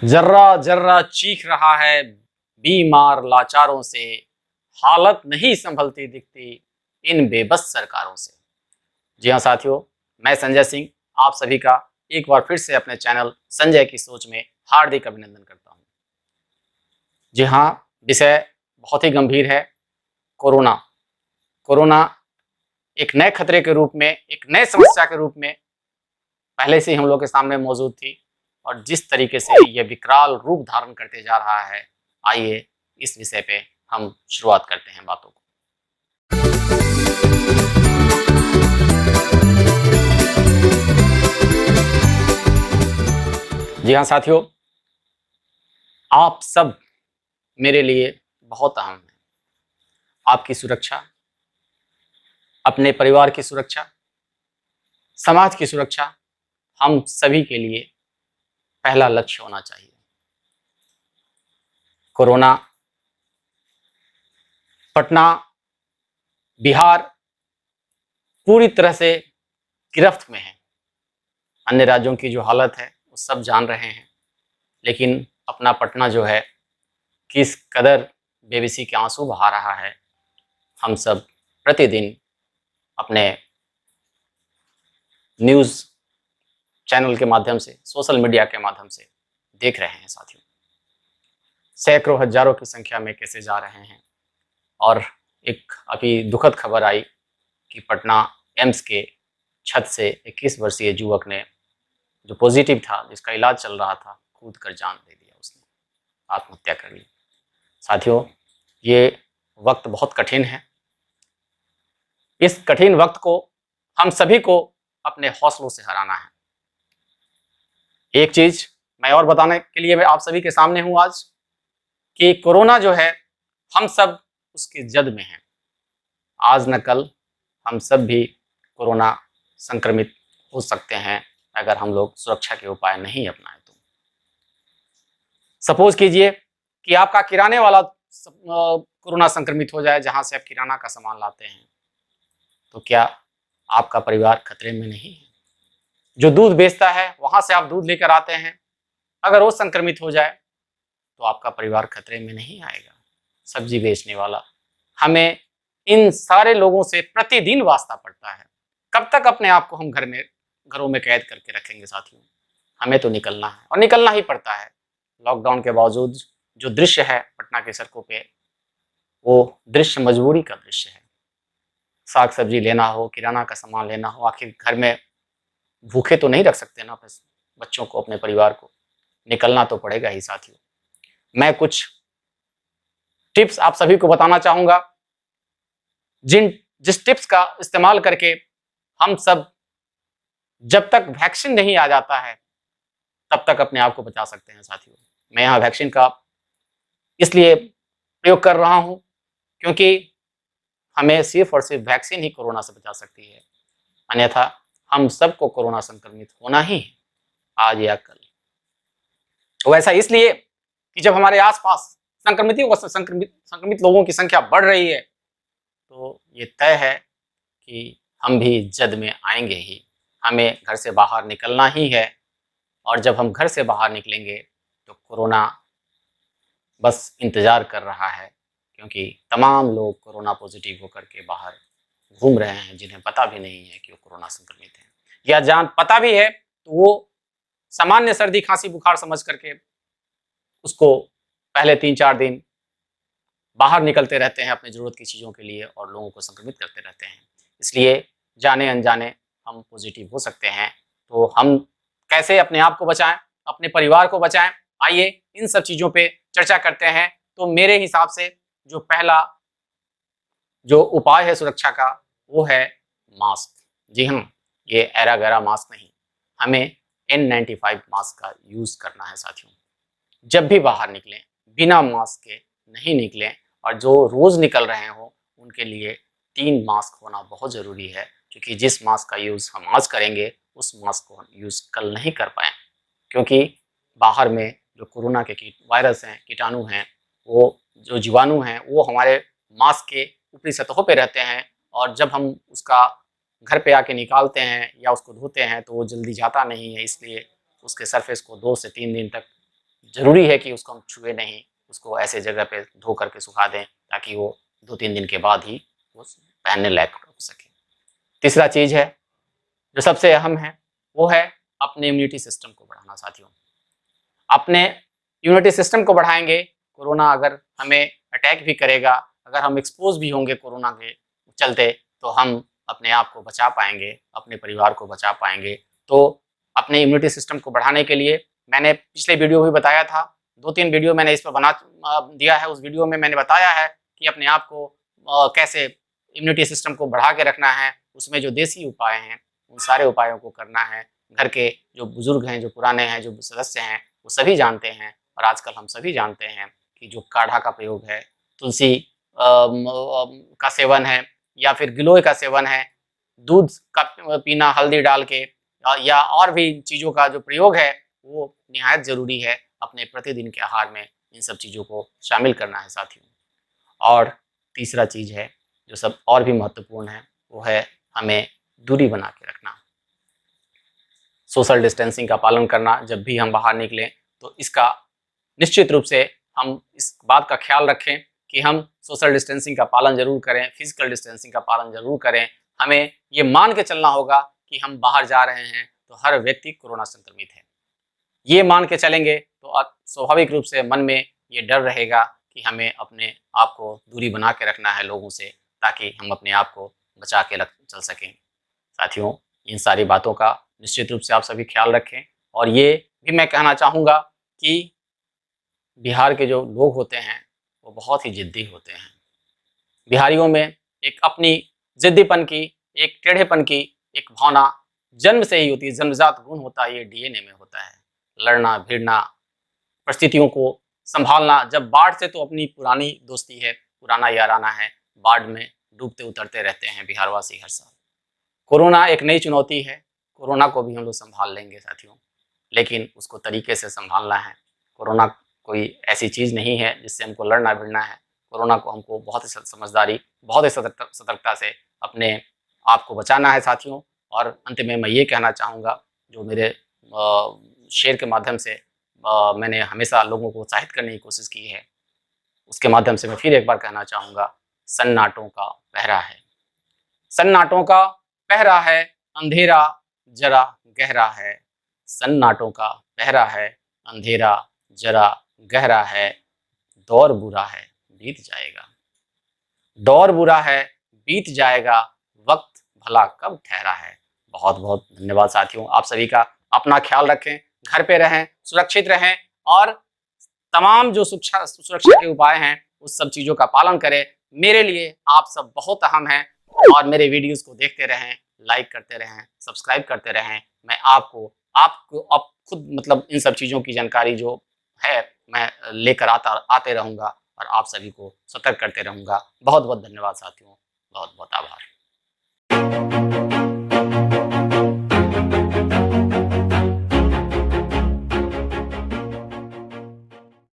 जर्रा जर्रा चीख रहा है बीमार लाचारों से, हालत नहीं संभलती दिखती इन बेबस सरकारों से। जी हाँ साथियों, मैं संजय सिंह आप सभी का एक बार फिर से अपने चैनल संजय की सोच में हार्दिक अभिनंदन करता हूँ। जी हाँ, विषय बहुत ही गंभीर है। कोरोना कोरोना एक नए खतरे के रूप में, एक नए समस्या के रूप में पहले से ही हम लोग के सामने मौजूद थी और जिस तरीके से यह विकराल रूप धारण करते जा रहा है, आइए इस विषय पे हम शुरुआत करते हैं बातों को। जी हाँ साथियों, आप सब मेरे लिए बहुत अहम हैं। आपकी सुरक्षा, अपने परिवार की सुरक्षा, समाज की सुरक्षा हम सभी के लिए पहला लक्ष्य होना चाहिए। कोरोना पटना, बिहार पूरी तरह से गिरफ्त में है। अन्य राज्यों की जो हालत है वो सब जान रहे हैं, लेकिन अपना पटना जो है किस कदर बेबसी के आंसू बहा रहा है, हम सब प्रतिदिन अपने न्यूज़ चैनल के माध्यम से, सोशल मीडिया के माध्यम से देख रहे हैं साथियों। सैकड़ों हजारों की संख्या में कैसे जा रहे हैं। और एक अभी दुखद खबर आई कि पटना एम्स के छत से 21 वर्षीय युवक ने, जो पॉजिटिव था, जिसका इलाज चल रहा था, कूद कर जान दे दिया, उसने आत्महत्या कर ली। साथियों, ये वक्त बहुत कठिन है। इस कठिन वक्त को हम सभी को अपने हौसलों से हराना है। एक चीज मैं और बताने के लिए मैं आप सभी के सामने हूं आज कि कोरोना जो है, हम सब उसकी जद में हैं। आज न कल हम सब भी कोरोना संक्रमित हो सकते हैं अगर हम लोग सुरक्षा के उपाय नहीं अपनाएं तो। सपोज कीजिए कि आपका किराने वाला कोरोना संक्रमित हो जाए, जहां से आप किराना का सामान लाते हैं, तो क्या आपका परिवार खतरे में नहीं है? जो दूध बेचता है, वहां से आप दूध लेकर आते हैं, अगर वो संक्रमित हो जाए तो आपका परिवार खतरे में नहीं आएगा। सब्जी बेचने वाला, हमें इन सारे लोगों से प्रतिदिन वास्ता पड़ता है। कब तक अपने आप को हम घरों में कैद करके रखेंगे साथियों? हमें तो निकलना है और निकलना ही पड़ता है। लॉकडाउन के बावजूद जो दृश्य है पटना की सड़कों पे, वो दृश्य मजबूरी का दृश्य है। साग सब्जी लेना हो, किराना का सामान लेना हो, आखिर घर में भूखे तो नहीं रख सकते ना बस बच्चों को, अपने परिवार को। निकलना तो पड़ेगा ही साथियों। मैं कुछ टिप्स आप सभी को बताना चाहूंगा, जिस टिप्स का इस्तेमाल करके हम सब, जब तक वैक्सीन नहीं आ जाता है, तब तक अपने आप को बचा सकते हैं साथियों। मैं यहाँ वैक्सीन का इसलिए प्रयोग कर रहा हूँ क्योंकि हमें सिर्फ और सिर्फ वैक्सीन ही कोरोना से बचा सकती है, अन्यथा हम सबको कोरोना संक्रमित होना ही है, आज या कल। वैसा इसलिए कि जब हमारे आसपास संक्रमित लोगों की संख्या बढ़ रही है, तो ये तय है कि हम भी जद में आएंगे ही। हमें घर से बाहर निकलना ही है, और जब हम घर से बाहर निकलेंगे तो कोरोना बस इंतजार कर रहा है, क्योंकि तमाम लोग कोरोना पॉजिटिव होकर के बाहर घूम रहे हैं, जिन्हें पता भी नहीं है कि वो कोरोना संक्रमित है, या जान पता भी है तो वो सामान्य सर्दी खांसी बुखार समझ करके उसको पहले 3-4 दिन बाहर निकलते रहते हैं अपनी ज़रूरत की चीज़ों के लिए और लोगों को संक्रमित करते रहते हैं। इसलिए जाने अनजाने हम पॉजिटिव हो सकते हैं। तो हम कैसे अपने आप को बचाएं, अपने परिवार को बचाएं, आइए इन सब चीज़ों पे चर्चा करते हैं। तो मेरे हिसाब से जो पहला जो उपाय है सुरक्षा का, वो है मास्क। जी हाँ, ये ऐरा गैरा मास्क नहीं, हमें N95 मास्क का यूज़ करना है साथियों। जब भी बाहर निकलें बिना मास्क के नहीं निकलें, और जो रोज निकल रहे हो उनके लिए 3 मास्क होना बहुत ज़रूरी है, क्योंकि जिस मास्क का यूज़ हम आज करेंगे उस मास्क को हम यूज़ कल नहीं कर पाएँ, क्योंकि बाहर में जो कोरोना के वायरस हैं, कीटाणु हैं, वो जो जीवाणु हैं, वो हमारे मास्क के ऊपरी सतहों पे रहते हैं, और जब हम उसका घर पे आके निकालते हैं या उसको धोते हैं तो वो जल्दी जाता नहीं है। इसलिए उसके सरफेस को 2 से 3 दिन तक ज़रूरी है कि उसको हम छुए नहीं, उसको ऐसे जगह पे धो करके सुखा दें ताकि वो 2-3 दिन के बाद ही वो पहनने लायक हो सके। तीसरा चीज़ है, जो सबसे अहम है, वो है अपने इम्यूनिटी सिस्टम को बढ़ाना साथियों। अपने इम्यूनिटी सिस्टम को बढ़ाएँगे, कोरोना अगर हमें अटैक भी करेगा, अगर हम एक्सपोज़ भी होंगे कोरोना के चलते, तो हम अपने आप को बचा पाएँगे, अपने परिवार को बचा पाएँगे। तो अपने इम्यूनिटी सिस्टम को बढ़ाने के लिए मैंने पिछले वीडियो में भी बताया था, 2-3 वीडियो मैंने इस पर बना दिया है। उस वीडियो में मैंने बताया है कि अपने आप को कैसे इम्यूनिटी सिस्टम को बढ़ा के रखना है, उसमें जो देसी उपाय हैं, उन सारे उपायों को करना है। घर के जो बुजुर्ग हैं, जो पुराने हैं, जो सदस्य हैं, वो सभी जानते हैं और आजकल हम सभी जानते हैं कि जो काढ़ा का प्रयोग है, तुलसी का सेवन है या फिर गिलोय का सेवन है, दूध का पीना हल्दी डाल के या और भी चीज़ों का जो प्रयोग है, वो निहायत ज़रूरी है। अपने प्रतिदिन के आहार में इन सब चीज़ों को शामिल करना है साथियों। और तीसरा चीज़ है, जो सब और भी महत्वपूर्ण है, वो है हमें दूरी बना के रखना। सोशल डिस्टेंसिंग का पालन करना, जब भी हम बाहर निकलें तो इसका निश्चित रूप से हम इस बात का ख्याल रखें कि हम सोशल डिस्टेंसिंग का पालन ज़रूर करें, फिजिकल डिस्टेंसिंग का पालन ज़रूर करें। हमें ये मान के चलना होगा कि हम बाहर जा रहे हैं तो हर व्यक्ति कोरोना संक्रमित है। ये मान के चलेंगे तो स्वाभाविक रूप से मन में ये डर रहेगा कि हमें अपने आप को दूरी बना के रखना है लोगों से, ताकि हम अपने आप को बचा के चल सकें। साथियों, इन सारी बातों का निश्चित रूप से आप सभी ख्याल रखें और ये भी मैं कहना चाहूँगा कि बिहार के जो लोग होते हैं, वो बहुत ही ज़िद्दी होते हैं। बिहारियों में एक अपनी ज़िद्दीपन की, एक टेढ़ेपन की एक भावना जन्म से ही होती है, जन्मजात गुण होता है, ये डीएनए में होता है। लड़ना, भिड़ना, परिस्थितियों को सँभालना, जब बाढ़ से तो अपनी पुरानी दोस्ती है, पुराना याराना है, बाढ़ में डूबते उतरते रहते हैं बिहारवासी हर साल। कोरोना एक नई चुनौती है, कोरोना को भी हम लोग सँभाल लेंगे साथियों, लेकिन उसको तरीके से सँभालना है। कोरोना कोई ऐसी चीज़ नहीं है जिससे हमको लड़ना भिड़ना है। कोरोना को हमको बहुत ही समझदारी, बहुत ही सतर्कता से अपने आप को बचाना है साथियों। और अंत में मैं ये कहना चाहूँगा, जो मेरे शेयर के माध्यम से मैंने हमेशा लोगों को उत्साहित करने की कोशिश की है, उसके माध्यम से मैं फिर एक बार कहना चाहूँगा, सन्नाटों का पहरा है। सन्नाटों का पहरा है, अंधेरा जरा गहरा है। सन्नाटों का पहरा है, अंधेरा जरा गहरा है। दौर बुरा है, बीत जाएगा। दौर बुरा है, बीत जाएगा, वक्त भला कब ठहरा है। बहुत बहुत धन्यवाद साथियों, आप सभी का। अपना ख्याल रखें, घर पे रहें, सुरक्षित रहें और तमाम जो सुरक्षा के उपाय हैं, उस सब चीज़ों का पालन करें। मेरे लिए आप सब बहुत अहम हैं और मेरे वीडियोज़ को देखते रहें, लाइक करते रहें, सब्सक्राइब करते रहें। मैं आपको अब खुद मतलब इन सब चीज़ों की जानकारी जो है, मैं लेकर आते रहूँगा और आप सभी को सतर्क करते रहूँगा। बहुत बहुत धन्यवाद साथियों, बहुत बहुत आभार।